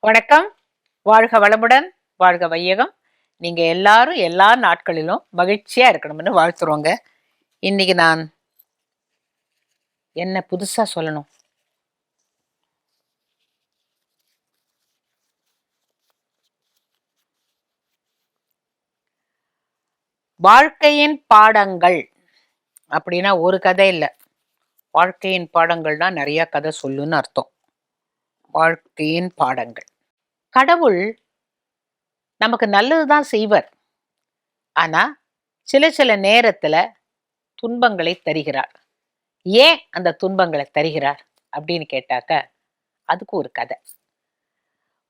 வணக்கம். வாழ்க வளமுடன், வாழ்க வையகம். நீங்க எல்லாரும் எல்லா நாட்களிலும் மகிழ்ச்சியா இருக்கணும்னு வாழ்த்துறோங்க. இன்னைக்கு நான் என்ன புதுசா சொல்லணும்? வாழ்க்கையின் பாடங்கள் அப்படின்னா ஒரு கதை இல்ல. வாழ்க்கையின் பாடங்கள்னா நிறைய கதை சொல்லுன்னு அர்த்தம். வாழ்க்கையின் பாடங்கள். கடவுள் நமக்கு நல்லதுதான் செய்வர். ஆனா சில சில நேரத்துல துன்பங்களை தருகிறார். ஏன் அந்த துன்பங்களை தருகிறார் அப்படின்னு கேட்டாக்க அதுக்கு ஒரு கதை.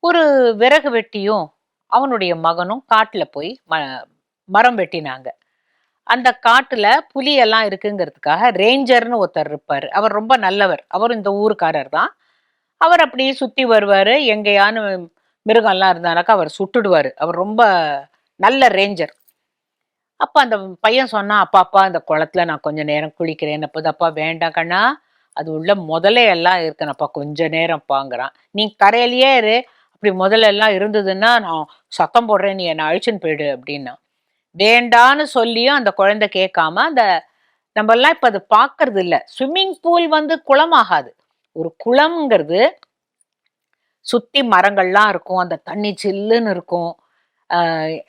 ஒரு விறகு வெட்டியும் அவனுடைய மகனும் காட்டுல போய் மரம் வெட்டினாங்க. அந்த காட்டுல புலி எல்லாம் இருக்குங்கிறதுக்காக ரேஞ்சர்னு ஒருத்தர் இருப்பாரு. அவர் ரொம்ப நல்லவர். அவர் இந்த ஊருக்காரர் தான். அவர் அப்படியே சுத்தி வருவாரு. எங்கேயானு மிருகம் எல்லாம் இருந்தானாக்கா அவர் சுட்டுடுவாரு. அவர் ரொம்ப நல்ல ரேஞ்சர். அப்ப அந்த பையன் சொன்னா, அப்பா அப்பா இந்த குளத்துல நான் கொஞ்ச நேரம் குளிக்கிறேன். அப்பா வேண்டாம் கண்ணா, அது உள்ள முதலை எல்லாம் இருக்கனப்பா, கொஞ்ச நேரம் பாங்குறான். நீ கரையிலேயே இரு, அப்படி முதல்ல எல்லாம் இருந்ததுன்னா நான் சத்தம் போடுறேன், நீ என்னை அழிச்சுன்னு போயிடு அப்படின்னா. வேண்டான்னு சொல்லியும் அந்த குழந்தை கேட்காம அந்த நம்ம எல்லாம் இப்ப அதை பாக்குறது இல்ல. ஸ்விம்மிங் பூல் வந்து குளமாகாது. ஒரு குளம்ங்கிறது சுத்தி மரங்கள்லாம் இருக்கும், அந்த தண்ணி சில்லுன்னு இருக்கும்.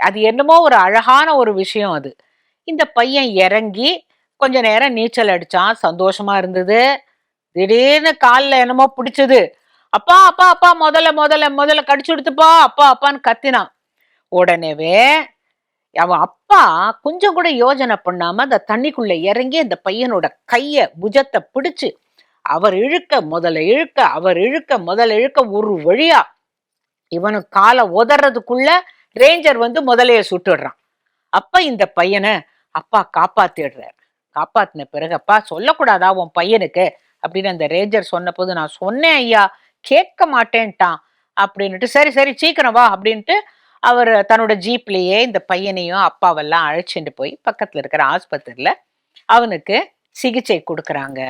அது என்னமோ ஒரு அழகான ஒரு விஷயம் அது. இந்த பையன் இறங்கி கொஞ்ச நேரம் நீச்சல் அடிச்சான், சந்தோஷமா இருந்தது. திடீர்னு கால்ல என்னமோ பிடிச்சது. அப்பா அப்பா அப்பா முதல்ல முதல்ல முதல்ல கடிச்சு கொடுத்துப்பா அப்பா அப்பான்னு கத்தினான். உடனேவே அவன் அப்பா கொஞ்சம் கூட யோஜனை பண்ணாம அந்த தண்ணிக்குள்ள இறங்கி அந்த பையனோட கைய புஜத்தை பிடிச்சு அவர் இழுக்க முதல்ல இழுக்க அவர் இழுக்க முதல்ல இழுக்க ஒரு வழியா இவனு காலை உதறதுக்குள்ள ரேஞ்சர் வந்து முதலைய சுட்டுடுறான். அப்ப இந்த பையனை அப்பா காப்பாத்திடுறார். காப்பாத்தின பிறகு அப்பா சொல்லக்கூடாதா உன் பையனுக்கு அப்படின்னு அந்த ரேஞ்சர் சொன்ன போது நான் சொன்னேன் ஐயா, கேட்க மாட்டேன்ட்டான் அப்படின்னுட்டு சரி சரி சீக்கிரம் வா அப்படின்ட்டு அவர் தன்னோட ஜீப்லயே இந்த பையனையும் அப்பாவெல்லாம் அழைச்சிட்டு போய் பக்கத்துல இருக்கிற ஆஸ்பத்திரியில அவனுக்கு சிகிச்சை கொடுக்குறாங்க.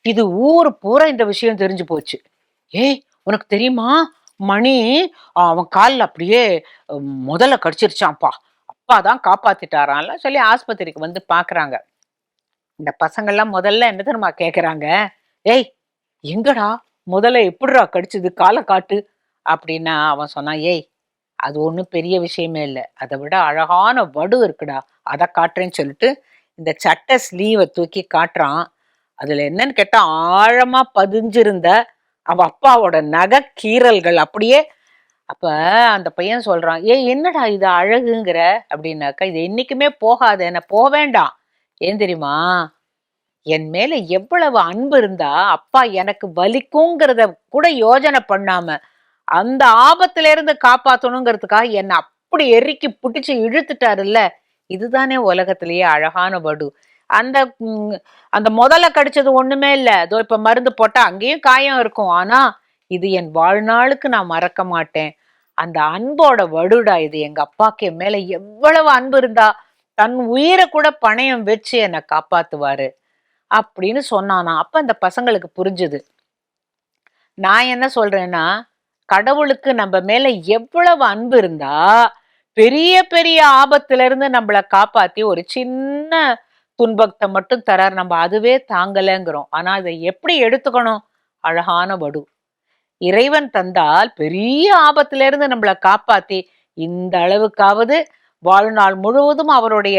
இது ஊர் பூரா இந்த விஷயம் தெரிஞ்சு போச்சு. ஏய் உனக்கு தெரியுமா, மணி அவன் காலில் அப்படியே முதல்ல கடிச்சிருச்சான்ப்பா, அப்பா தான் காப்பாத்திட்டாரான்ல சொல்லி ஆஸ்பத்திரிக்கு வந்து பாக்குறாங்க. இந்த பசங்கள்லாம் முதல்ல என்ன தெரியுமா கேக்குறாங்க, ஏய் எங்கடா முதல்ல எப்படிடா கடிச்சது, காலை காட்டு அப்படின்னா அவன் சொன்னான், ஏய் அது ஒன்றும் பெரிய விஷயமே இல்லை, அதை விட அழகான வடு இருக்குடா, அதை காட்டுறேன்னு சொல்லிட்டு இந்த சட்டை ஸ்லீவை தூக்கி காட்டுறான். அதுல என்னன்னு கேட்டா ஆழமா பதிஞ்சிருந்த அவ அப்பாவோட நகை கீறல்கள் அப்படியே. அப்ப அந்த பையன் சொல்றான், ஏய் என்னடா இது அழகுங்கிற அப்படின்னாக்கா, இது என்னைக்குமே போகாது, என்ன போக வேண்டாம். ஏன் தெரியுமா, என் மேல எவ்வளவு அன்பு இருந்தா அப்பா எனக்கு வலிக்குங்கிறத கூட யோஜனை பண்ணாம அந்த ஆபத்துல இருந்து காப்பாத்தணுங்கிறதுக்காக என்ன அப்படி எரிக்கி புடிச்சு இழுத்துட்டாருல்ல, இதுதானே உலகத்திலேயே அழகான வடு. அந்த அந்த முதல்ல கடிச்சது ஒண்ணுமே இல்ல, அதோ இப்ப மருந்து போட்டா அங்கேயும் காயம் இருக்கும், ஆனா இது என் வாழ்நாளுக்கு நான் மறக்க மாட்டேன். அந்த அன்போட வடுடா இது. எங்க அப்பாக்கு என் மேல எவ்வளவு அன்பு இருந்தா தன் உயிரை கூட பணயம் வச்சு என்னை காப்பாத்துவாரு அப்படின்னு சொன்னானா. அப்ப அந்த பசங்களுக்கு புரிஞ்சுது. நான் என்ன சொல்றேன்னா, கடவுளுக்கு நம்ம மேல எவ்வளவு அன்பு இருந்தா பெரிய பெரிய ஆபத்துல இருந்து நம்மள காப்பாத்தி ஒரு சின்ன துன்பத்தை மட்டும் தரார், நம்ம அதுவே தாங்கலைங்கிறோம். ஆனா இதை எப்படி எடுத்துக்கணும்? அழகான வடு. இறைவன் தந்தால் பெரிய ஆபத்துல இருந்து நம்மளை காப்பாத்தி இந்த அளவுக்காவது வாழ்நாள் முழுவதும் அவருடைய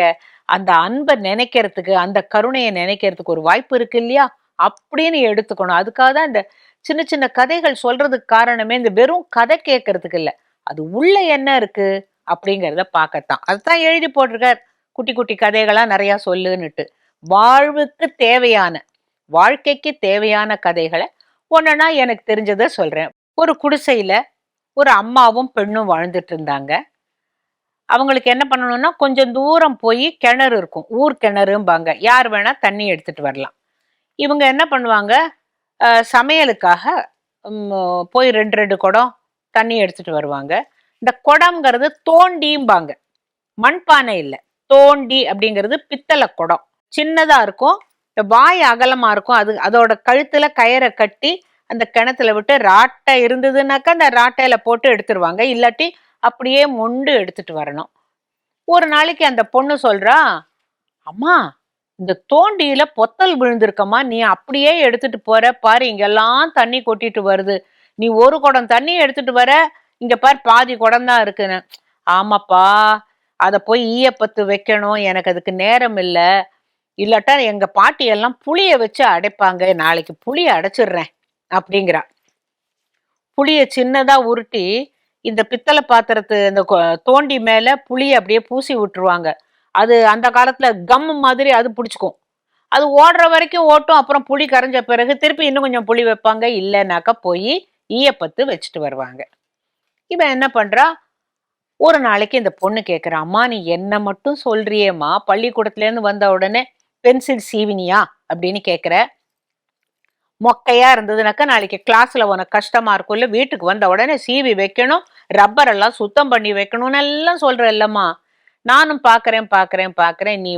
அந்த அன்பை நினைக்கிறதுக்கு, அந்த கருணையை நினைக்கிறதுக்கு ஒரு வாய்ப்பு இருக்கு இல்லையா, அப்படின்னு எடுத்துக்கணும். அதுக்காக தான் இந்த சின்ன சின்ன கதைகள் சொல்றதுக்கு காரணமே இந்த வெறும் கதை கேட்கறதுக்கு இல்ல, அது உள்ள என்ன இருக்கு அப்படிங்கிறத பார்க்கத்தான். அதுதான் எழுதி போட்டிருக்கார், குட்டி குட்டி கதைகளா நிறைய சொல்லுன்னுட்டு. வாழ்வுக்கு தேவையான, வாழ்க்கைக்கு தேவையான கதைகளை ஒன்னா எனக்கு தெரிஞ்சதை சொல்றேன். ஒரு குடிசையில ஒரு அம்மாவும் பெண்ணும் வாழ்ந்துட்டு இருந்தாங்க. அவங்களுக்கு என்ன பண்ணணும்னா கொஞ்சம் தூரம் போய் கிணறு இருக்கும், ஊர் கிணறும்பாங்க, யார் வேணா தண்ணி எடுத்துட்டு வரலாம். இவங்க என்ன பண்ணுவாங்க, சமையலுக்காக போய் ரெண்டு ரெண்டு குடம் தண்ணி எடுத்துட்டு வருவாங்க. இந்த குடம்ங்கிறது தோண்டிம்பாங்க, மண்பானை இல்லை, தோண்டி அப்படிங்கிறது பித்தளை குடம். சின்னதா இருக்கும், வாய் அகலமா இருக்கும். அது அதோட கழுத்துல கயிறை கட்டி அந்த கிணத்துல விட்டு ராட்டை இருந்ததுன்னாக்கா அந்த ராட்டையில போட்டு எடுத்துருவாங்க. இல்லாட்டி அப்படியே மொண்டு எடுத்துட்டு வரணும். ஒரு நாளைக்கு அந்த பொண்ணு சொல்றா, அம்மா இந்த தோண்டியில பொத்தல் விழுந்திருக்கம்மா, நீ அப்படியே எடுத்துட்டு போற பாரு, இங்கெல்லாம் தண்ணி கொட்டிட்டு வருது, நீ ஒரு குடம் தண்ணி எடுத்துட்டு வர, இங்க பாரு பாதி குடம் தான் இருக்குன்னு. ஆமாப்பா, அத போய் ஈயப்பத்து வைக்கணும், எனக்கு அதுக்கு நேரம் இல்ல, இல்லாட்டா எங்க பாட்டி எல்லாம் புளிய வச்சு அடைப்பாங்க, நாளைக்கு புளிய அடைச்சிடுறேன் அப்படிங்கிறா. புளிய சின்னதா உருட்டி இந்த பித்தளை பாத்திரத்து இந்த தோண்டி மேல புளிய அப்படியே பூசி விட்டுருவாங்க. அது அந்த காலத்துல கம் மாதிரி அது பிடிச்சுக்கும். அது ஓடுற வரைக்கும் ஓட்டும். அப்புறம் புளி கரைஞ்ச பிறகு திருப்பி இன்னும் கொஞ்சம் புளி வைப்பாங்க. இல்லைனாக்கா போய் ஈயப்பத்து வச்சுட்டு வருவாங்க. இவன் என்ன பண்றா, ஒரு நாளைக்கு இந்த பொண்ணு கேட்கிறா, அம்மா நீ என்ன மட்டும் சொல்றியேம்மா, பள்ளிக்கூடத்துல இருந்து வந்த உடனே பென்சில் சீவினியா அப்படின்னு கேட்கிற, மொக்கையா இருந்ததுனாக்கா நாளைக்கு கிளாஸ்ல உனக்கு கஷ்டமா இருக்கும்ல, வீட்டுக்கு வந்த உடனே சீவி வைக்கணும், ரப்பர் எல்லாம் சுத்தம் பண்ணி வைக்கணும்னு எல்லாம் சொல்ற இல்லம்மா. நானும் பாக்குறேன் நீ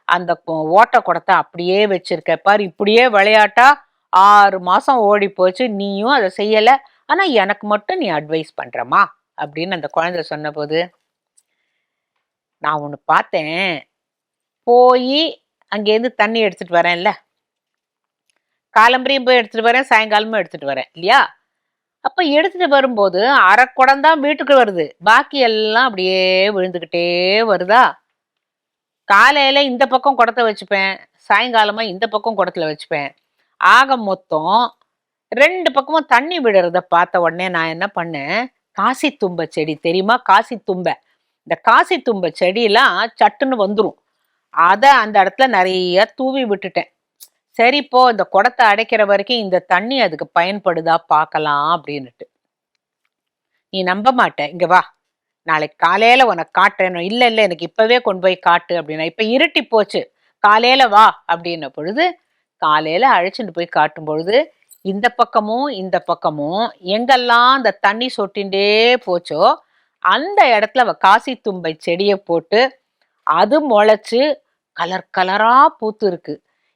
அந்த ஓட்ட குடத்தை அப்படியே வச்சிருக்க பாரு, இப்படியே விளையாட்டா 6 மாசம் ஓடி போச்சு, நீயும் அதை செய்யல, ஆனா எனக்கு மட்டும் நீ அட்வைஸ் பண்றமா அப்படின்னு அந்த குழந்தை சொன்ன போது, நான் ஒண்ணு பார்த்தேன், போய் அங்கேருந்து தண்ணி எடுத்துட்டு வரேன்ல, காலம்பரியும் போய் எடுத்துட்டு வரேன், சாயங்காலமும் எடுத்துட்டு வரேன் இல்லையா, அப்ப எடுத்துட்டு வரும்போது அரை குடம் தான் வீட்டுக்கு வருது, பாக்கி எல்லாம் அப்படியே விழுந்துகிட்டே வருதா. காலையில இந்த பக்கம் குடத்தை வச்சுப்பேன், சாயங்காலமா இந்த பக்கம் குடத்துல வச்சுப்பேன், ஆக மொத்தம் 2 பக்கமும் தண்ணி விடுறத பார்த்த உடனே நான் என்ன பண்ணேன், காசி தும்ப செடி தெரியுமா, காசி தும்பை, இந்த காசி தும்பை செடியெல்லாம் சட்டுன்னு வந்துரும், அத அந்த இடத்துல நிறைய தூவி விட்டுட்டேன். சரி இப்போ இந்த குடத்தை அடைக்கிற வரைக்கும் இந்த தண்ணி அதுக்கு பயன்படுதா பார்க்கலாம் அப்படின்னுட்டு. நீ நம்ப மாட்ட, இங்க வா, நாளைக்கு காலையில உனக்கு காட்டுறேன். இல்ல இல்ல எனக்கு இப்பவே கொண்டு போய் காட்டு அப்படின்னா, இப்ப இருட்டி போச்சு, காலையில வா அப்படின்ன பொழுது காலையில அழைச்சிட்டு போய் காட்டும் பொழுது இந்த பக்கமும் இந்த பக்கமும் எங்கெல்லாம் அந்த தண்ணி சொட்டின்றே போச்சோ அந்த இடத்துல அவ காசி தும்பை செடியை போட்டு அது முளைச்சு கலர் கலரா பூத்து இருக்கு.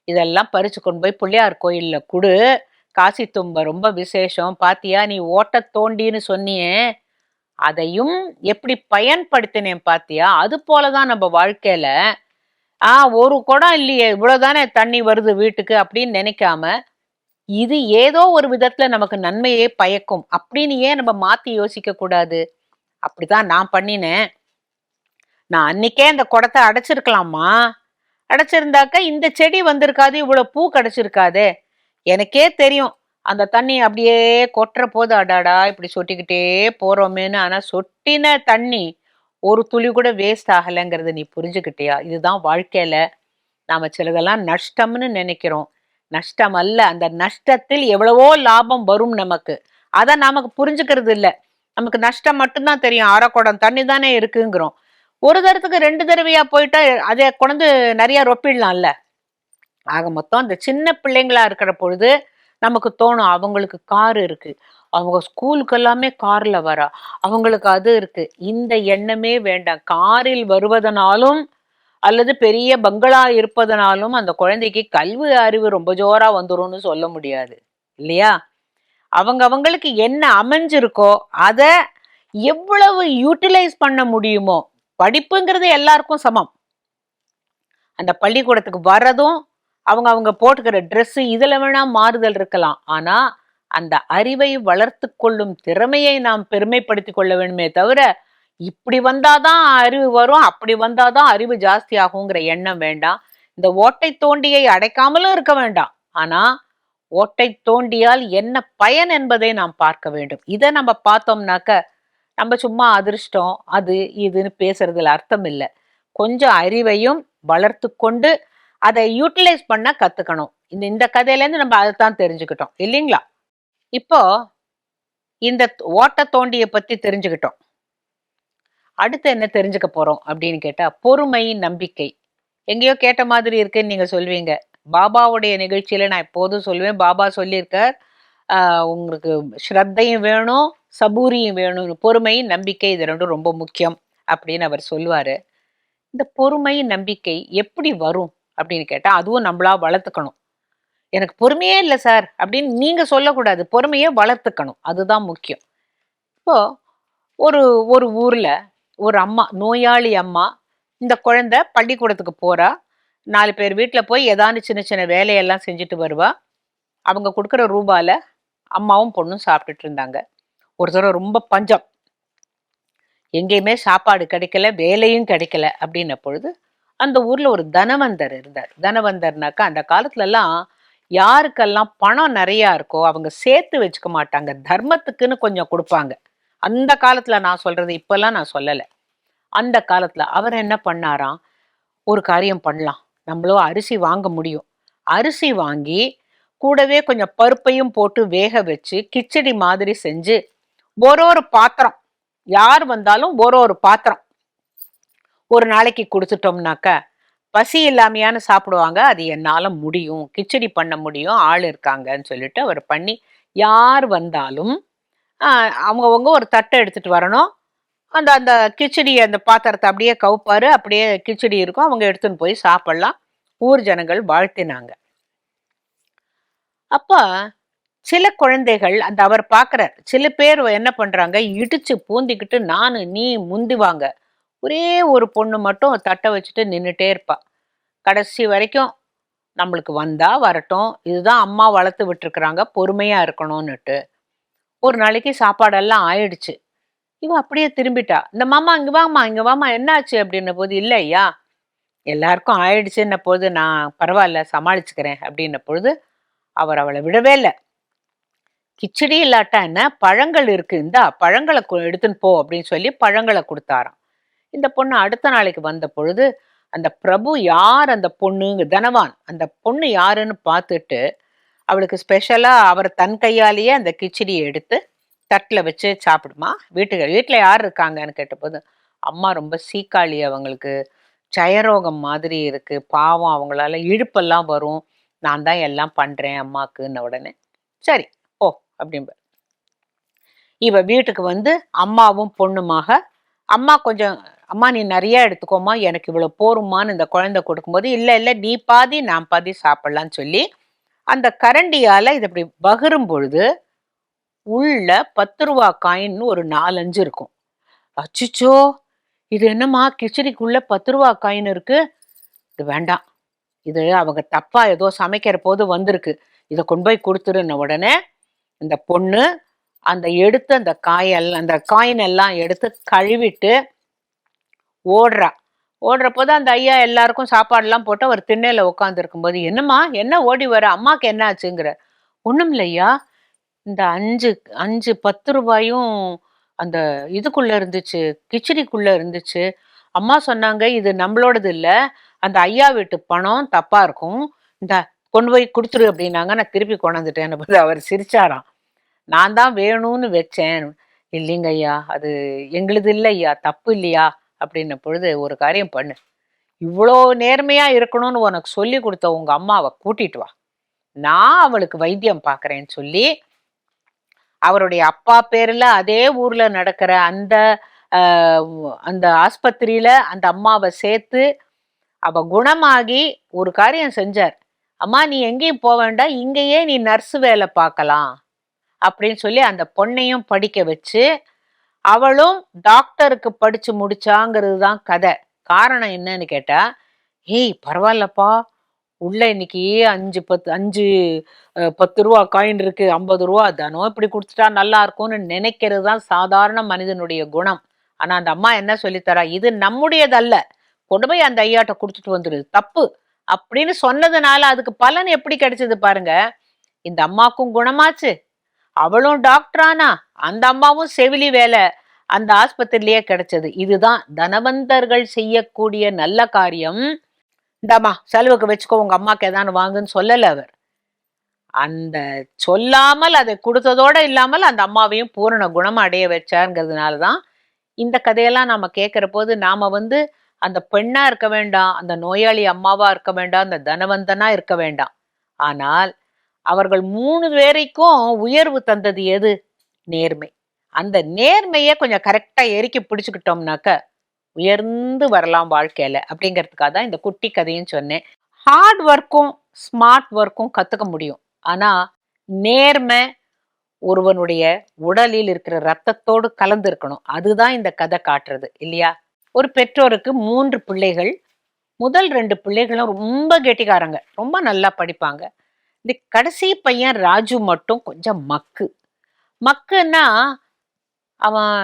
இதெல்லாம் பறிச்சு கொண்டு போய் பிள்ளையார் கோயில்ல குடு, காசி தும்பை ரொம்ப விசேஷம், பாத்தியா நீ ஓட்ட தோண்டின்னு சொன்னியே, அதையும் எப்படி பயன்படுத்தினேன் பாத்தியா, அது போலதான் நம்ம வாழ்க்கையில ஒரு குடம் இல்லையே, இவ்வளவுதானே தண்ணி வருது வீட்டுக்கு அப்படின்னு நினைக்காம, இது ஏதோ ஒரு விதத்துல நமக்கு நன்மையே பயக்கும் அப்படின்னு ஏன் நம்ம மாத்தி யோசிக்க கூடாது. அப்படிதான் நான் பண்ணினேன். நான் அன்னைக்கே அந்த குடத்தை அடைச்சிருக்கலாமா, அடைச்சிருந்தாக்க இந்த செடி வந்திருக்காது, இவ்வளவு பூ கிடைச்சிருக்காதே. எனக்கே தெரியும் அந்த தண்ணி அப்படியே கொட்டுற போது அடாடா இப்படி சொட்டிக்கிட்டே போறோமேன்னு. ஆனா சொட்டின தண்ணி ஒரு துளி கூட வேஸ்ட் ஆகலைங்கிறத நீ புரிஞ்சுக்கிட்டியா. இதுதான் வாழ்க்கையில நாம சிலதெல்லாம் நஷ்டம்னு நினைக்கிறோம், நஷ்டம் அல்ல, அந்த நஷ்டத்தில் எவ்வளவோ லாபம் வரும் நமக்கு, அதை நமக்கு புரிஞ்சுக்கிறது இல்லை. நமக்கு நஷ்டம் மட்டும்தான் தெரியும், அரை குடம் தண்ணி தானே இருக்குங்கிறோம். ஒரு தரத்துக்கு 2 தடவையா போயிட்டா அதை கொண்டு நிறைய ரொப்பிடலாம்ல. ஆக மொத்தம் அந்த சின்ன பிள்ளைங்களா இருக்கிற பொழுது நமக்கு தோணும், அவங்களுக்கு கார் இருக்கு, அவங்க ஸ்கூலுக்கு எல்லாமே கார்ல வரா, அவங்களுக்கு அது இருக்கு. இந்த எண்ணமே வேண்டாம். காரில் வருவதனாலும் அல்லது பெரிய பங்களா இருப்பதனாலும் அந்த குழந்தைக்கு கல்வி அறிவு ரொம்ப ஜோரா வந்துரும்னு சொல்ல முடியாது இல்லையா. அவங்களுக்கு என்ன அமைஞ்சிருக்கோ அதை எவ்வளவு யூட்டிலைஸ் பண்ண முடியுமோ. படிப்புங்கிறது எல்லாருக்கும் சமம். அந்த பள்ளிக்கூடத்துக்கு வர்றதும் அவங்க போட்டுக்கிற ட்ரெஸ் இதுல வேணா மாறுதல் இருக்கலாம், ஆனா அந்த அறிவை வளர்த்து கொள்ளும் திறமையை நாம் பெருமைப்படுத்தி கொள்ள வேண்டுமே தவிர இப்படி வந்தாதான் அறிவு வரும், அப்படி வந்தாதான் அறிவு ஜாஸ்தி ஆகுங்கிற எண்ணம் வேண்டாம். இந்த ஓட்டை தோண்டியை அடைக்காமலும் இருக்க வேண்டாம், ஆனா ஓட்டை தோண்டியால் என்ன பயன் என்பதை நாம் பார்க்க வேண்டும். இதை நம்ம பார்த்தோம்னாக்க நம்ம சும்மா அதிர்ஷ்டம் அது இதுன்னு பேசுறதுல அர்த்தம் இல்லை. கொஞ்சம் அறிவையும் வளர்த்து கொண்டு அதை யூட்டிலைஸ் பண்ண கத்துக்கணும். இந்த கதையில இருந்து நம்ம அதைத்தான் தெரிஞ்சுக்கிட்டோம் இல்லைங்களா. இப்போ இந்த ஓட்ட தோண்டியை பத்தி தெரிஞ்சுக்கிட்டோம். அடுத்து என்ன தெரிஞ்சுக்க போறோம் அப்படின்னு கேட்டா, பொறுமை நம்பிக்கை. எங்கேயோ கேட்ட மாதிரி இருக்குன்னு நீங்க சொல்வீங்க. பாபாவுடைய நிகழ்ச்சியில நான் எப்போதும் சொல்லுவேன், பாபா சொல்லியிருக்கார், உங்களுக்கு ஸ்ரத்தையும் வேணும் சபூரியும் வேணும், பொறுமை நம்பிக்கை இது ரெண்டும் ரொம்ப முக்கியம் அப்படின்னு அவர் சொல்லுவாரு. இந்த பொறுமை நம்பிக்கை எப்படி வரும் அப்படின்னு கேட்டா அதுவும் நம்மளா வளர்த்துக்கணும். எனக்கு பொறுமையே இல்லை சார் அப்படின்னு நீங்க சொல்லக்கூடாது. பொறுமையை வளர்த்துக்கணும். அதுதான் முக்கியம். இப்போ ஒரு ஒரு ஊர்ல ஒரு அம்மா, நோயாளி அம்மா, இந்த குழந்தை பள்ளிக்கூடத்துக்கு போறா. 4 பேர் வீட்டுல போய் ஏதானு சின்ன சின்ன வேலையெல்லாம் செஞ்சுட்டு வருவா. அவங்க கொடுக்குற ரூபால அம்மாவும் பொண்ணும் சாப்பிட்டுட்டு இருந்தாங்க. ஒரு தடவை ரொம்ப பஞ்சம், எங்கேயுமே சாப்பாடு கிடைக்கல, வேலையும் கிடைக்கல அப்படின்ன பொழுது அந்த ஊர்ல ஒரு தனவந்தர் இருந்தார். தனவந்தர்னாக்கா அந்த காலத்துல எல்லாம் யாருக்கெல்லாம் பணம் நிறைய இருக்கோ அவங்க சேர்த்து வச்சுக்க மாட்டாங்க, தர்மத்துக்குன்னு கொஞ்சம் கொடுப்பாங்க. அந்த காலத்துல நான் சொல்றது, இப்பெல்லாம் நான் சொல்லல. அந்த காலத்துல அவர் என்ன பண்ணாராம், ஒரு காரியம் பண்ணலாம், நம்மளோ அரிசி வாங்க முடியும், அரிசி வாங்கி கூடவே கொஞ்சம் பருப்பையும் போட்டு வேக வச்சு கிச்சடி மாதிரி செஞ்சு ஒரு பாத்திரம், யார் வந்தாலும் ஒரு பாத்திரம் ஒரு நாளைக்கு கொடுத்துட்டோம்னாக்க பசி இல்லாமையான சாப்பிடுவாங்க. அது என்னால முடியும், கிச்சடி பண்ண முடியும், ஆள் இருக்காங்கன்னு சொல்லிட்டு அவர் பண்ணி, யார் வந்தாலும் அவங்கவுங்க ஒரு தட்டை எடுத்துட்டு வரணும். அந்த அந்த கிச்சடி அந்த பாத்திரத்தை அப்படியே கவுப்பாரு, அப்படியே கிச்சடி இருக்கும், அவங்க எடுத்துன்னு போய் சாப்பிடலாம். ஊர் ஜனங்கள் வாழ்த்தினாங்க. அப்ப சில குழந்தைகள் அந்த அவர் பார்க்கிறார், சில பேர் என்ன பண்றாங்க, இடிச்சு பூந்திக்கிட்டு நானு நீ முந்திவாங்க. ஒரே ஒரு பொண்ணு மட்டும் தட்டை வச்சுட்டு நின்றுட்டே இருப்பா. கடைசி வரைக்கும் நம்மளுக்கு வந்தா வரட்டும், இதுதான் அம்மா வளர்த்து விட்டுருக்குறாங்க, பொறுமையா இருக்கணும்னுட்டு. ஒரு நாளைக்கு சாப்பாடெல்லாம் ஆயிடுச்சு. இவ அப்படியே திரும்பிட்டா. இந்த மாமா இங்க வாமா, இங்க வாமா, என்னாச்சு அப்படின்ன போது, இல்லை ஐயா எல்லாருக்கும் ஆயிடுச்சுன்ன போது நான் பரவாயில்ல சமாளிச்சுக்கிறேன் அப்படின்ன பொழுது அவர் அவளை விடவே இல்லை. கிச்சடி இல்லாட்டா என்ன, பழங்கள் இருக்கு, இந்தா பழங்களை எடுத்துன்னு போ அப்படின்னு சொல்லி பழங்களை கொடுத்தாராம். இந்த பொண்ணு அடுத்த நாளைக்கு வந்த பொழுது அந்த பிரபு யார், அந்த பொண்ணுங்க தனவான், அந்த பொண்ணு யாருன்னு பார்த்துட்டு அவளுக்கு ஸ்பெஷலா அவர் தன் கையாலேயே அந்த கிச்சடியை எடுத்து தட்டில் வச்சு சாப்பிடுமா, வீட்டில் யார் இருக்காங்கன்னு கேட்டபோது, அம்மா ரொம்ப சீக்காளி, அவங்களுக்கு ஜயரோகம் மாதிரி இருக்கு, பாவம், அவங்களால இழுப்பெல்லாம் வரும், நான் தான் எல்லாம் பண்றேன் அம்மாக்குன்ன உடனே சரி ஓ அப்படிம்ப. இவ வீட்டுக்கு வந்து அம்மாவும் பொண்ணுமாக, அம்மா கொஞ்சம், அம்மா நீ நிறைய எடுத்துக்கோமா, எனக்கு இவ்வளவு போருமான்னு இந்த குழந்தை கொடுக்கும்போது, இல்லை இல்லை நீ பாதி நான் பாதி சாப்பிடலான்னு சொல்லி அந்த கரண்டியால இதை இப்படி பகிரும் பொழுது உள்ள 10 ரூபா காயின்னு ஒரு 4-5 இருக்கும். அச்சிச்சோ, இது என்னம்மா கிச்சடிக்குள்ள 10 ரூபா காயின் இருக்கு, இது வேண்டாம், இது அவங்க தப்பா ஏதோ சமைக்கிற போது வந்திருக்கு, இதை கொண்டு போய் கொடுத்துருன்ன உடனே இந்த பொண்ணு அந்த எடுத்து அந்த அந்த காயின் எல்லாம் எடுத்து கழுவிட்டு ஓடுற போது அந்த ஐயா எல்லாருக்கும் சாப்பாடுலாம் போட்டு அவர் திண்ணையில உட்காந்து இருக்கும்போது, என்னம்மா என்ன ஓடி வர, அம்மாக்கு என்ன ஆச்சுங்கிற. ஒண்ணும் இல்லையா, இந்த 5 10 ரூபாயும் அந்த இதுக்குள்ள இருந்துச்சு, கிச்சடிக்குள்ள இருந்துச்சு, அம்மா சொன்னாங்க இது நம்மளோடது இல்ல, அந்த ஐயா வீட்டு பணம், தப்பா இருக்கும், இந்த கொண்டு போய் கொடுத்துரு அப்படின்னாங்க, நான் திருப்பி கொண்டாந்துட்டேன். அவர் சிரிச்சாராம். நான் தான் வேணும்னு வச்சேன். இல்லைங்க ஐயா, அது எங்களுது இல்லை ஐயா, தப்பு இல்லையா அப்படின்ன பொழுது, ஒரு காரியம் பண்ணு, இவ்வளோ நேர்மையா இருக்கணும்னு உனக்கு சொல்லி கொடுத்த உங்க அம்மாவை கூட்டிட்டு வா, நான் அவளுக்கு வைத்தியம் பார்க்கறேன்னு சொல்லி அவருடைய அப்பா பேர்ல அதே ஊர்ல நடக்கிற அந்த அந்த ஆஸ்பத்திரியில அந்த அம்மாவை சேர்த்து அவ குணமாகி ஒரு காரியம் செஞ்சார். அம்மா நீ எங்கேயும் போக வேண்டாம், இங்கேயே நீ நர்ஸ் வேலை பார்க்கலாம் அப்படின்னு சொல்லி அந்த பொண்ணையும் படிக்க வச்சு அவளும் டாக்டருக்கு படிச்சு முடிச்சாங்கிறது தான் கதை. காரணம் என்னன்னு கேட்டா, ஏய் பரவாயில்லப்பா, உள்ள இன்னைக்கு 10 ரூபா காயின் இருக்கு, 50 ரூபா தானோ இப்படி கொடுத்துட்டா நல்லா இருக்கும்னு நினைக்கிறது தான் சாதாரண மனிதனுடைய குணம். ஆனா அந்த அம்மா என்ன சொல்லித்தரா, இது நம்முடையதல்ல, கொண்டு போய் அந்த ஐயாட்ட கொடுத்துட்டு வந்துடுது, தப்பு அப்படின்னு சொன்னதுனால அதுக்கு பலன் எப்படி கிடைச்சது பாருங்க. இந்த அம்மாக்கும் குணமாச்சு, அவளும் டாக்டரானா, அந்த அம்மாவும் செவிலி வேலை அந்த ஆஸ்பத்திரியிலேயே கிடைச்சது. இதுதான் தனவந்தர்கள் செய்யக்கூடிய நல்ல காரியம். இந்தாமா செலவுக்கு வச்சுக்கோ, உங்க அம்மாக்கு ஏதானு வாங்குன்னு சொல்லல அவர். அந்த சொல்லாமல் அதை கொடுத்ததோட இல்லாமல் அந்த அம்மாவையும் பூரண குணம் அடைய வச்சாருங்கிறதுனாலதான் இந்த கதையெல்லாம் நாம கேட்கிற போது நாம அந்த பெண்ணா இருக்க வேண்டாம், அந்த நோயாளி அம்மாவா இருக்க வேண்டாம், அந்த தனவந்தனா இருக்க வேண்டாம். ஆனால் அவர்கள் 3 பேரைக்கும் உயர்வு தந்தது எது? நேர்மை. அந்த நேர்மையை கொஞ்சம் கரெக்டா எரிக்கி பிடிச்சுக்கிட்டோம்னாக்க உயர்ந்து வரலாம் வாழ்க்கையில. அப்படிங்கிறதுக்காக தான் இந்த குட்டி கதையும் சொன்னேன். ஹார்ட் ஒர்க்கும் ஸ்மார்ட் ஒர்க்கும் கத்துக்க முடியும். ஆனா நேர்மை ஒருவனுடைய உடலில் இருக்கிற ரத்தத்தோடு கலந்து இருக்கணும். அதுதான் இந்த கதை காட்டுறது இல்லையா? ஒரு பெற்றோருக்கு 3 பிள்ளைகள். முதல் 2 பிள்ளைகளும் ரொம்ப கெட்டிக்காரங்க, ரொம்ப நல்லா படிப்பாங்க. இந்த கடைசி பையன் ராஜு மட்டும் கொஞ்சம் மக்கு. மக்குன்னா அவன்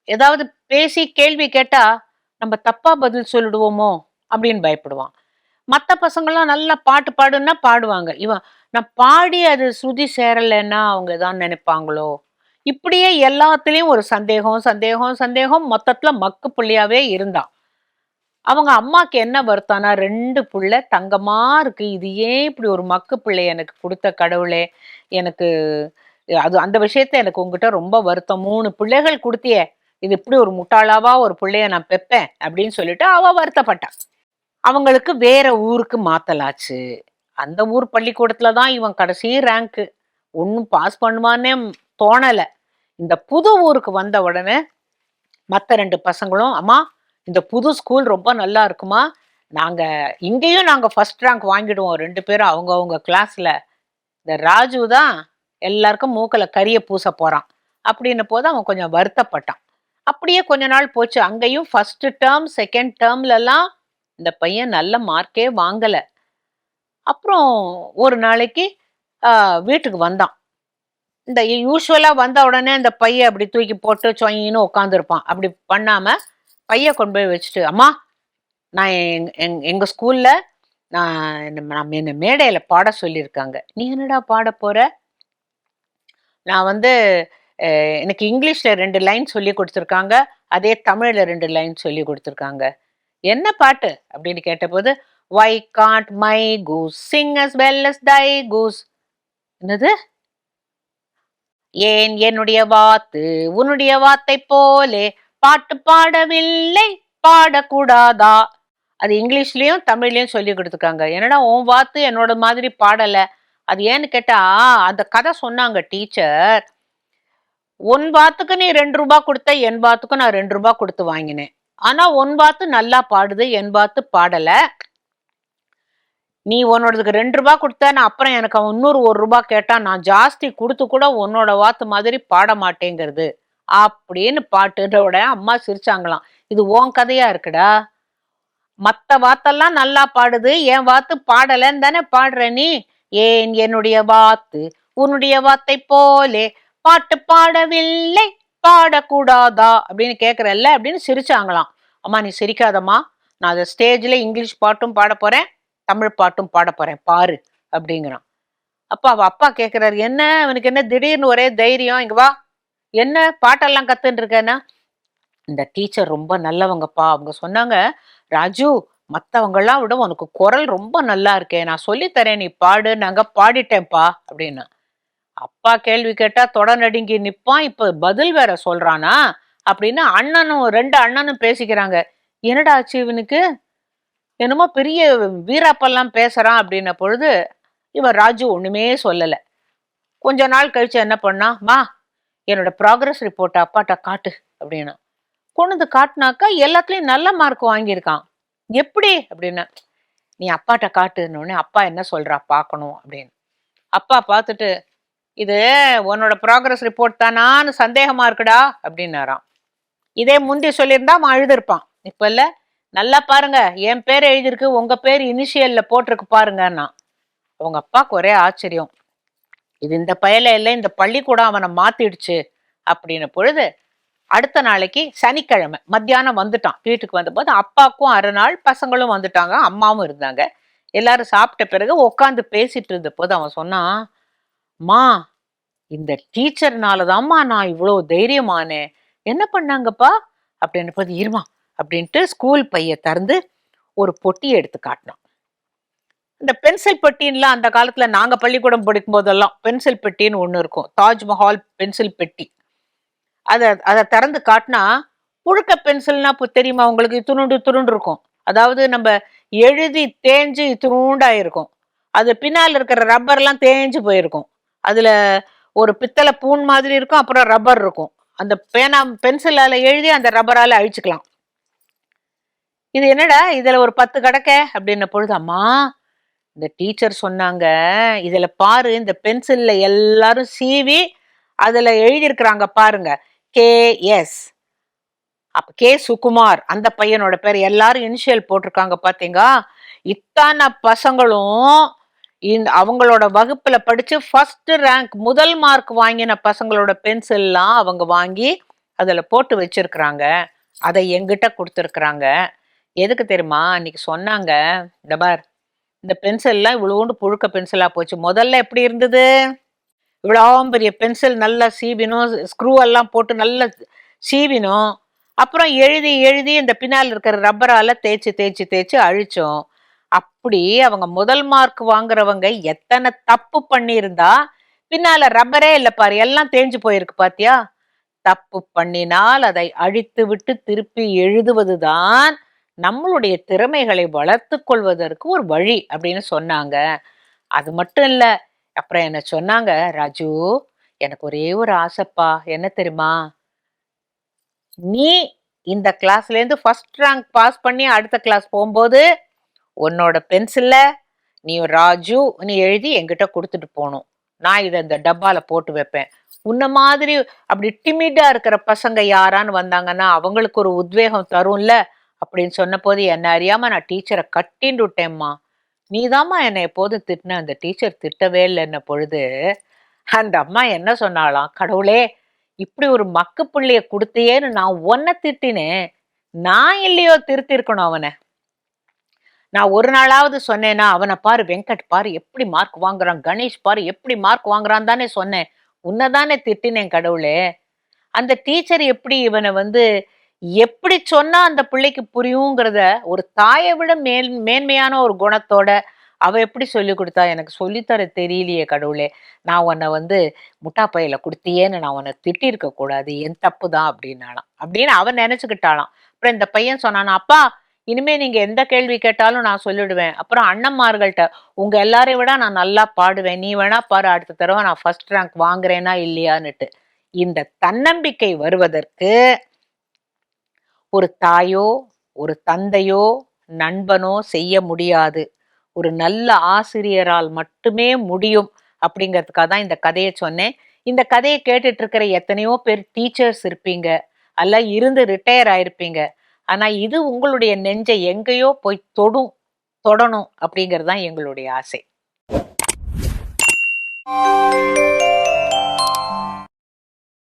ஏதாவது பேசி கேள்வி கேட்டா நம்ம தப்பா பதில் சொல்லிடுவோமோ அப்படின்னு பயப்படுவான். மற்ற பசங்கள்லாம் நல்லா பாட்டு பாடுன்னா பாடுவாங்க. இவன் நான் பாடி அது சுதி சேரலைன்னா அவங்க தான் நினைப்பாங்களோ, இப்படியே எல்லாத்துலயும் ஒரு சந்தேகம் சந்தேகம் சந்தேகம். மொத்தத்துல மக்கு புள்ளியாவே இருந்தான். அவங்க அம்மாக்கு என்ன வருத்தம்னா 2 புள்ள தங்கமா இருக்கு, இது ஏன் இப்படி ஒரு மக்கு பிள்ளை எனக்கு கொடுத்த கடவுளே, எனக்கு அது அந்த விஷயத்த எனக்கு உங்ககிட்ட ரொம்ப வருத்தம். 3 பிள்ளைகள் கொடுத்தியே, இது இப்படி ஒரு முட்டாளாவா ஒரு பிள்ளைய நான் பெப்பேன் அப்படின்னு சொல்லிட்டு அவ வருத்தப்பட்டான். அவங்களுக்கு வேற ஊருக்கு மாத்தலாச்சு. அந்த ஊர் பள்ளிக்கூடத்துல தான் இவன் கடைசி ரேங்க்கு. ஒன்னும் பாஸ் பண்ணுவான்னே தோணல. இந்த புது ஊருக்கு வந்த உடனே மத்த 2 பசங்களும், அம்மா இந்த புது ஸ்கூல் ரொம்ப நல்லா இருக்குமா, நாங்க இங்கேயும் நாங்க ஃபர்ஸ்ட் ரேங்க் வாங்கிடுவோம் 2 பேரும் அவங்க அவங்க கிளாஸ்ல. இந்த ராஜு தான் எல்லாருக்கும் மூக்கல கரிய பூச போறான் அப்படின்ன போது அவன் கொஞ்சம் வருத்தப்பட்டான். அப்படியே கொஞ்ச நாள் போச்சு. அங்கேயும் ஃபர்ஸ்ட் டேர்ம் செகண்ட் டேர்ம்ல எல்லாம் இந்த பையன் நல்ல மார்க்கே வாங்கல. அப்புறம் ஒரு நாளைக்கு வீட்டுக்கு வந்தான். இந்த யூஸ்வலா வந்த உடனே இந்த பைய அப்படி தூக்கி போட்டு சொயின்னு உட்காந்துருப்பான். அப்படி பண்ணாம பைய கொண்டு போய் வச்சுட்டு, அம்மா நான் எங்க ஸ்கூல்ல நான் என்ன மேடையில பாட சொல்லியிருக்காங்க. நீ என்னடா பாட போற? நான் வந்து எனக்கு இங்கிலீஷ்ல 2 லைன் சொல்லி கொடுத்துருக்காங்க, அதே தமிழ்ல 2 லைன் சொல்லி கொடுத்துருக்காங்க. என்ன பாட்டு அப்படின்னு கேட்டபோது, why can't my goose sing as well as thy goose? என்னது? ஏன் என்னுடைய வாத்து உன்னுடைய வாத்தை போலே பாட்டு பாடவில்லை, பாடக்கூடாதா? அது இங்கிலீஷ்லயும் தமிழ்லயும் சொல்லி கொடுத்துருக்காங்க. என்னடா உன் வாத்து என்னோட மாதிரி பாடல, அது ஏன்னு கேட்டா அந்த கதை சொன்னாங்க டீச்சர். உன் வாத்துக்கு நீ 2 ரூபாய் கொடுத்த, என் வாத்துக்கு நான் 2 ரூபாய் கொடுத்து வாங்கினேன். ஆனா உன் வாத்து நல்லா பாடுது, என் வாத்து பாடல. நீ உன்னோடதுக்கு 2 ரூபாய் கொடுத்த, நான் அப்புறம் எனக்கு அவன் இன்னொரு 1 ரூபாய் கேட்டான், நான் ஜாஸ்தி கொடுத்து கூட உன்னோட வாத்து மாதிரி பாட மாட்டேங்கிறது அப்படின்னு பாட்டுன்ற அம்மா சிரிச்சாங்களாம். இது உன் கதையா இருக்குடா, மத்த வாத்தெல்லாம் நல்லா பாடுது, என் வாத்து பாடலன்னு தானே பாடுற நீ. ஏன் என்னுடைய வாத்து உன்னுடைய வாத்தை போலே பாட்டு பாடவில்லை, பாடக்கூடாதா அப்படின்னு கேக்குறல்ல அப்படின்னு சிரிச்சாங்களாம். அம்மா நீ சிரிக்காதம்மா, நான் அதை ஸ்டேஜ்ல இங்கிலீஷ் பாட்டும் பாட போறேன், தமிழ் பாட்டும் பாட போறேன் பாரு அப்படிங்கிறான். அப்பா அவ அப்பா கேக்குறாரு, என்ன அவனுக்கு என்ன திடீர்னு ஒரே தைரியம், இங்க வா, என்ன பாட்டெல்லாம் கத்துன்னு இருக்கேன்னா. இந்த டீச்சர் ரொம்ப நல்லவங்கப்பா, அவங்க சொன்னாங்க, ராஜு மத்தவங்கெல்லாம் விட உனக்கு குரல் ரொம்ப நல்லா இருக்கே, நான் சொல்லித்தரேன் நீ பாடு, நாங்க பாடிட்டேன்ப்பா அப்படின்னா. அப்பா கேள்வி கேட்டா தொட நடுங்கி நிப்பான், இப்ப பதில் வேற சொல்றானா அப்படின்னு அண்ணனும் 2 அண்ணனும் பேசிக்கிறாங்க. என்னடா ஆச்சு இவனுக்கு, என்னமோ பெரிய வீராப்பெல்லாம் பேசுறான் அப்படின்ன பொழுது இவன் ராஜு ஒண்ணுமே சொல்லல. கொஞ்ச நாள் கழிச்சு என்ன பண்ணா, மா என்னோட ப்ராக்ரஸ் ரிப்போர்ட் அப்பாட்ட காட்டு அப்படின்னா. கொண்டு வந்து காட்டினாக்கா எல்லாத்துலயும் நல்ல மார்க் வாங்கியிருக்கான். எப்படி அப்படின்னா, நீ அப்பாட்ட காட்டுன்னு. அப்பா என்ன சொல்றா பார்க்கணும் அப்படின்னு. அப்பா பார்த்துட்டு, இது உன்னோட ப்ராக்ரஸ் ரிப்போர்ட் தானான்னு சந்தேகமா இருக்குடா அப்படின்னாராம். இதே முந்தி சொல்லியிருந்தா அவன் அழுதுருப்பான். இப்ப இல்ல, நல்லா பாருங்க என் பேர் எழுதியிருக்கு, உங்க பேர் இனிஷியல்ல போட்டிருக்கு பாருங்கன்னா. அவங்க அப்பாவுக்கு ஒரே ஆச்சரியம், இது இந்த பயல இல்லை, இந்த பள்ளிக்கூடம் அவனை மாத்திடுச்சு அப்படின்ன பொழுது அடுத்த நாளைக்கு சனிக்கிழமை மத்தியானம் வந்துட்டான். வீட்டுக்கு வந்தபோது அப்பாவுக்கும் அரை நாள், பசங்களும் வந்துட்டாங்க, அம்மாவும் இருந்தாங்க. எல்லாரும் சாப்பிட்ட பிறகு உட்காந்து பேசிட்டு இருந்த போது அவன் சொன்னான், மா இந்த டீச்சர்னாலதான்மா நான் இவ்வளோ தைரியமானேன். என்ன பண்ணாங்கப்பா அப்படின்னு போது, இருமா அப்படின்ட்டு ஸ்கூல் பைய திறந்து ஒரு பொட்டியை எடுத்து காட்டினான். இந்த பென்சில் பெட்டின்லாம் அந்த காலத்துல நாங்க பள்ளிக்கூடம் படிக்கும் போதெல்லாம் பென்சில் பெட்டின்னு ஒண்ணு இருக்கும், தாஜ்மஹால் பென்சில் பெட்டி. அதை திறந்து காட்டினா, புழுக்க பென்சில்னா தெரியுமா உங்களுக்கு, துணுண்டு துணுண்டு இருக்கும். அதாவது நம்ம எழுதி தேஞ்சு துணுண்டா இருக்கும். அது பின்னால் இருக்கிற ரப்பர் எல்லாம் தேஞ்சு போயிருக்கும். அதுல ஒரு பித்தளை பூன் மாதிரி இருக்கும், அப்புறம் ரப்பர் இருக்கும். அந்த பேனா பென்சிலால எழுதி அந்த ரப்பரால அழிச்சுக்கலாம். இது என்னடா இதுல ஒரு 10 கிடக்க அப்படின்ன பொழுது, அம்மா இந்த டீச்சர் சொன்னாங்க, இதுல பாரு இந்த பென்சில்ல எல்லாரும் சீவி அதுல எழுதியிருக்கிறாங்க பாருங்க, KS. அப்ப சுகுமார் அந்த பையனோட பேர், எல்லாரும் இனிஷியல் போட்டிருக்காங்க பாத்தீங்க. இத்தனை பசங்களும் இந்த அவங்களோட வகுப்புல படிச்சு ஃபர்ஸ்ட் ரேங்க் முதல் மார்க் வாங்கின பசங்களோட பென்சில்லாம் அவங்க வாங்கி அதுல போட்டு வச்சிருக்கிறாங்க. அதை எங்கிட்ட கொடுத்துருக்குறாங்க. எதுக்கு தெரியுமா? அன்னைக்கு சொன்னாங்க, இந்த பார் இந்த பென்சில்லாம் இவ்வளோண்டு புழுக்க பென்சிலா போச்சு. முதல்ல எப்படி இருந்தது? இவ்வளோ பெரிய பென்சில் நல்லா சீவினும், ஸ்க்ரூ எல்லாம் போட்டு நல்லா சீவினும், அப்புறம் எழுதி எழுதி இந்த பின்னால் இருக்கிற ரப்பரால தேய்ச்சி தேய்ச்சி தேய்ச்சி அழிச்சோம். அப்படி அவங்க முதல் மார்க் வாங்குறவங்க எத்தனை தப்பு பண்ணியிருந்தா பின்னால ரப்பரே இல்லை பாரு, எல்லாம் தேஞ்சு போயிருக்கு பாத்தியா? தப்பு பண்ணினால் அதை அழித்து விட்டு திருப்பி எழுதுவதுதான் நம்மளுடைய திறமைகளை வளர்த்து கொள்வதற்கு ஒரு வழி அப்படின்னு சொன்னாங்க. அது மட்டும் இல்ல, அப்புறம் என்ன சொன்னாங்க, ராஜு எனக்கு ஒரே ஒரு ஆசைப்பா, என்ன தெரியுமா? நீ இந்த கிளாஸ்ல இருந்து ஃபர்ஸ்ட் ரேங்க் பாஸ் பண்ணி அடுத்த கிளாஸ் போகும்போது உன்னோட பென்சில்ல நீ ராஜு நீ எழுதி என்கிட்ட கொடுத்துட்டு போகணும். நான் இதை இந்த டப்பால போட்டு வைப்பேன். உன்ன மாதிரி அப்படி டிமிடா இருக்கிற பசங்க யாரான்னு வந்தாங்கன்னா அவங்களுக்கு ஒரு உத்வேகம் தரும்ல அப்படின்னு சொன்ன போது, என்ன அறியாம நான் டீச்சரை கட்டின்னு விட்டேம்மா. நீதாம்மா என்னை எப்போதும் திட்டின, அந்த டீச்சர் திட்டவே இல்லைன்ன பொழுது அந்த அம்மா என்ன சொன்னாலாம், கடவுளே இப்படி ஒரு மக்கு பிள்ளைய கொடுத்தியேன்னு நான் உன்னை திட்டினேன், நான் இல்லையோ திருத்திருக்கணும் அவனை. நான் ஒரு நாளாவது சொன்னேன்னா, அவனை பாரு வெங்கட் பாரு எப்படி மார்க் வாங்குறான், கணேஷ் பாரு எப்படி மார்க் வாங்குறான் தானே சொன்னேன், உன்னைதானே திட்டினேன் கடவுளே. அந்த டீச்சர் எப்படி இவனை எப்படி சொன்னா அந்த பிள்ளைக்கு புரியுங்கிறத ஒரு தாயை விட மேன்மையான ஒரு குணத்தோட அவ எப்படி சொல்லி கொடுத்தா, எனக்கு சொல்லித்தர தெரியலையே கடவுளே. நான் உன்னை முட்டா பையில கொடுத்தியேன்னு நான் உன்னை திட்டிருக்க கூடாது, என் தப்பு தான் அப்படின்னு அவன் நினைச்சுக்கிட்டாளாம். அப்புறம் இந்த பையன் சொன்னானா, அப்பா இனிமே நீங்க எந்த கேள்வி கேட்டாலும் நான் சொல்லிடுவேன். அப்புறம் அண்ணன்மார்கள்ட்ட உங்க எல்லாரையும் விட நான் நல்லா பாடுவேன், நீ வேணா பாரு அடுத்த தடவை நான் ஃபர்ஸ்ட் ரேங்க் வாங்குறேனா இல்லையான்னுட்டு. இந்த தன்னம்பிக்கை வருவதற்கு ஒரு தாயோ ஒரு தந்தையோ நண்பனோ செய்ய முடியாது, ஒரு நல்ல ஆசிரியரால் மட்டுமே முடியும். அப்படிங்கிறதுக்காக தான் இந்த கதையை சொன்னேன். இந்த கதையை கேட்டுட்டு இருக்கிற எத்தனையோ பேர் டீச்சர்ஸ் இருப்பீங்க, அல்ல இருந்து ரிட்டையர் ஆயிருப்பீங்க. ஆனா இது உங்களுடைய நெஞ்சை எங்கேயோ போய் தொடணும் அப்படிங்கிறது தான் எங்களுடைய ஆசை.